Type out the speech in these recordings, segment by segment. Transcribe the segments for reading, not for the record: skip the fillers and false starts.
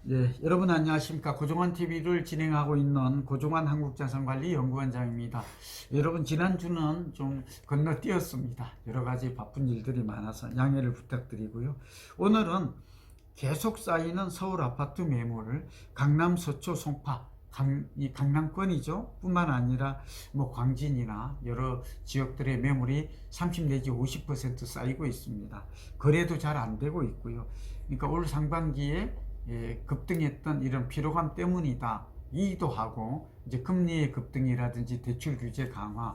네, 여러분 안녕하십니까. 고종환 TV를 진행하고 있는 고종환 한국자산관리연구원장입니다. 여러분 지난주는 좀 건너뛰었습니다. 여러 가지 바쁜 일들이 많아서 양해를 부탁드리고요. 오늘은 계속 쌓이는 서울 아파트 매물, 강남, 서초, 송파, 이 강남권이죠. 뿐만 아니라 뭐 광진이나 여러 지역들의 매물이 30 내지 50% 쌓이고 있습니다. 거래도 잘 안 되고 있고요. 그러니까 올 상반기에 급등했던 이런 피로감 때문이다. 이기도 하고 이제 금리의 급등이라든지 대출 규제 강화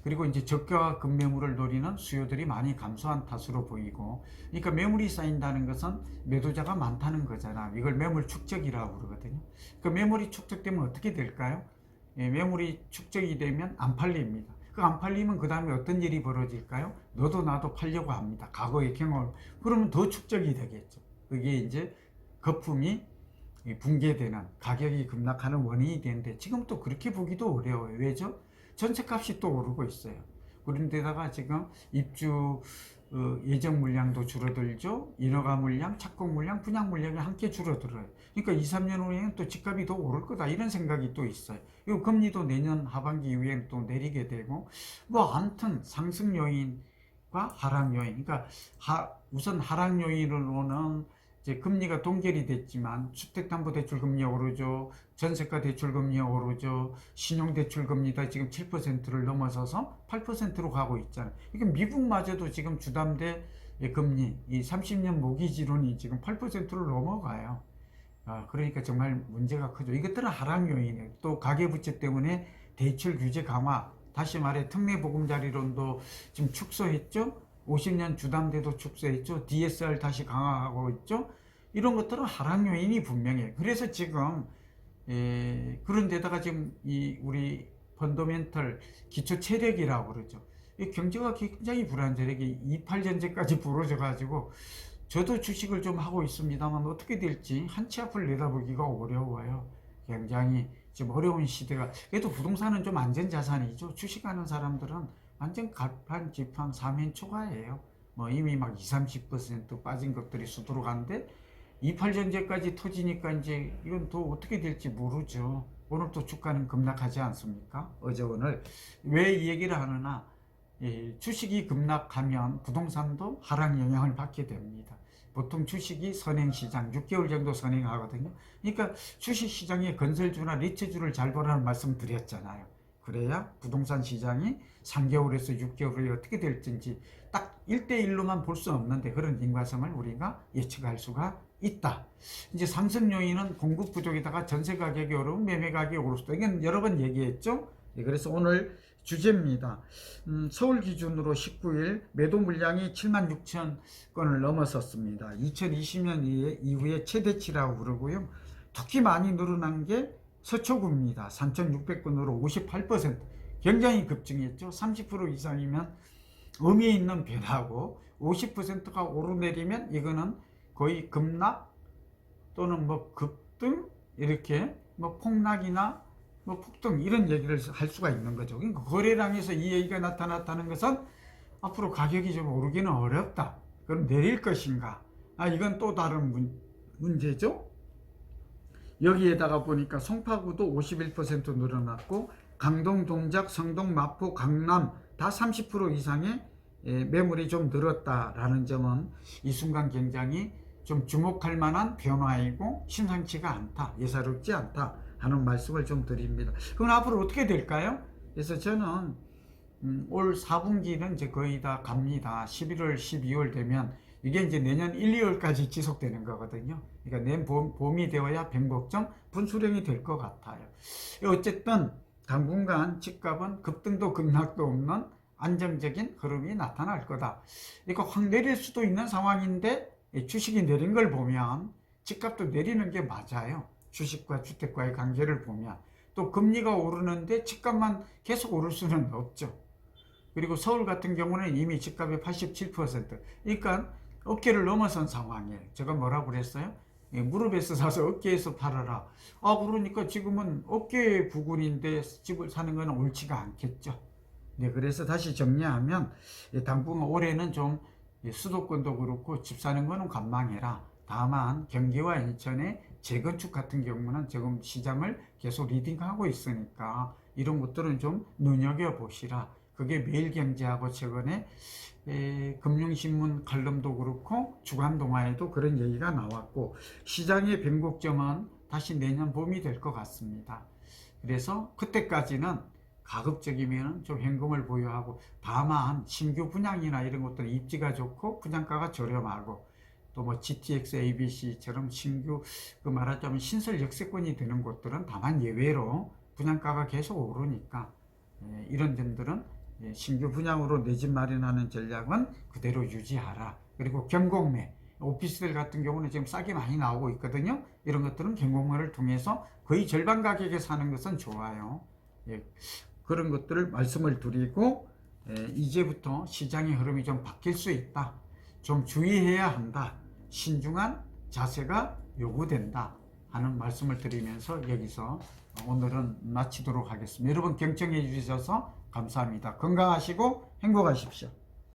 그리고 이제 저가 급매물을 노리는 수요들이 많이 감소한 탓으로 보이고, 그러니까 매물이 쌓인다는 것은 매도자가 많다는 거잖아. 이걸 매물 축적이라고 그러거든요. 그 매물이 축적되면 어떻게 될까요? 매물이 축적이 되면 안 팔립니다. 그 안 팔리면 그 다음에 어떤 일이 벌어질까요? 너도 나도 팔려고 합니다. 과거의 경험. 그러면 더 축적이 되겠죠. 그게 이제 거품이 붕괴되는, 가격이 급락하는 원인이 되는데, 지금 또 그렇게 보기도 어려워요. 왜죠? 전세값이 또 오르고 있어요. 그런데다가 지금 입주 예정 물량도 줄어들죠. 인허가 물량, 착공 물량, 분양 물량이 함께 줄어들어요. 그러니까 2, 3년 후에는 또 집값이 더 오를 거다, 이런 생각이 또 있어요. 그리고 금리도 내년 하반기 이후에는 또 내리게 되고, 뭐 아무튼 상승 요인과 하락 요인, 그러니까 우선 하락 요인으로는 이제 금리가 동결이 됐지만 주택담보대출금리 오르죠, 전세가 대출금리 오르죠, 신용대출금리가 지금 7%를 넘어서서 8%로 가고 있잖아요. 이게 미국마저도 지금 주담대 금리, 이 30년 모기지론이 지금 8%를 넘어가요. 그러니까 정말 문제가 크죠. 이것들은 하락 요인이에요. 또 가계부채 때문에 대출 규제 강화, 다시 말해 특례보금자리론도 지금 축소했죠. 50년 주담대도 축소했죠. DSR 다시 강화하고 있죠. 이런 것들은 하락 요인이 분명해요. 그래서 지금 그런데다가 지금 우리 펀더멘털 기초 체력이라고 그러죠. 이 경제가 굉장히 불안정하게 28 전제까지 부러져 가지고, 저도 주식을 좀 하고 있습니다만 어떻게 될지 한치 앞을 내다보기가 어려워요. 굉장히 지금 어려운 시대가. 그래도 부동산은 좀 안전자산이죠. 주식하는 사람들은 완전 갈팡질팡 사면초가예요. 뭐 이미 막 20, 30% 빠진 것들이 수두룩한데 28 전제까지 터지니까 이제 이건 또 어떻게 될지 모르죠. 오늘 또 주가는 급락하지 않습니까? 어제 오늘. 왜 이 얘기를 하느냐? 주식이 급락하면 부동산도 하락 영향을 받게 됩니다. 보통 주식이 선행시장 6개월 정도 선행하거든요. 그러니까 주식시장에 건설주나 리츠주를 잘 보라는 말씀 드렸잖아요. 그래야 부동산 시장이 3개월에서 6개월 후에 어떻게 될지 딱 1대1로만 볼 수 없는데, 그런 인과성을 우리가 예측할 수가 있다. 이제 상승 요인은 공급 부족에다가 전세 가격이 오르면 매매 가격이 오를 수도. 이건 여러 번 얘기했죠. 그래서 오늘 주제입니다. 서울 기준으로 19일 매도 물량이 7만 6천 건을 넘어섰습니다. 2020년 이후에 최대치라고 그러고요. 특히 많이 늘어난 게 서초구입니다. 3,600건으로 58%. 굉장히 급증했죠. 30% 이상이면 의미 있는 변화고, 50%가 오르내리면 이거는 거의 급락 또는 뭐 급등, 이렇게 뭐 폭락이나 뭐 폭등, 이런 얘기를 할 수가 있는 거죠. 그러니까 거래량에서 이 얘기가 나타났다는 것은 앞으로 가격이 좀 오르기는 어렵다. 그럼 내릴 것인가? 이건 또 다른 문제죠. 여기에다가 보니까 송파구도 51% 늘어났고, 강동, 동작, 성동, 마포, 강남 다 30% 이상의 매물이 좀 늘었다라는 점은 이 순간 굉장히 좀 주목할 만한 변화이고 심상치가 않다, 예사롭지 않다 하는 말씀을 좀 드립니다. 그럼 앞으로 어떻게 될까요? 그래서 저는 올 4분기는 이제 거의 다 갑니다. 11월, 12월 되면 이게 이제 내년 1, 2월까지 지속되는 거거든요. 그러니까 내년 봄이 되어야 병복정 분수령이 될 것 같아요. 어쨌든 당분간 집값은 급등도 급락도 없는 안정적인 흐름이 나타날 거다. 그러니까 확 내릴 수도 있는 상황인데, 주식이 내린 걸 보면 집값도 내리는 게 맞아요. 주식과 주택과의 관계를 보면. 또 금리가 오르는데 집값만 계속 오를 수는 없죠. 그리고 서울 같은 경우는 이미 집값의 87%. 그러니까 어깨를 넘어선 상황이에요. 제가 뭐라고 그랬어요? 무릎에서 사서 어깨에서 팔아라. 그러니까 지금은 어깨 부근인데 집을 사는 건 옳지가 않겠죠. 네, 그래서 다시 정리하면 당분간 올해는 좀 수도권도 그렇고 집 사는 거는 관망해라. 다만 경기와 인천의 재건축 같은 경우는 지금 시장을 계속 리딩하고 있으니까 이런 것들은 좀 눈여겨보시라. 그게 매일경제하고 최근에 금융신문 칼럼도 그렇고 주간동아에도 그런 얘기가 나왔고, 시장의 변곡점은 다시 내년 봄이 될 것 같습니다. 그래서 그때까지는 가급적이면 좀 현금을 보유하고, 다만 신규 분양이나 이런 것들은 입지가 좋고 분양가가 저렴하고, 또 뭐 GTX, ABC처럼 신규 말하자면 신설 역세권이 되는 곳들은 다만 예외로 분양가가 계속 오르니까 이런 점들은 신규 분양으로 내 집 마련하는 전략은 그대로 유지하라. 그리고 경공매, 오피스텔 같은 경우는 지금 싸게 많이 나오고 있거든요. 이런 것들은 경공매를 통해서 거의 절반 가격에 사는 것은 좋아요. 그런 것들을 말씀을 드리고, 이제부터 시장의 흐름이 좀 바뀔 수 있다. 좀 주의해야 한다. 신중한 자세가 요구된다 하는 말씀을 드리면서 여기서 오늘은 마치도록 하겠습니다. 여러분 경청해 주셔서 감사합니다. 건강하시고 행복하십시오.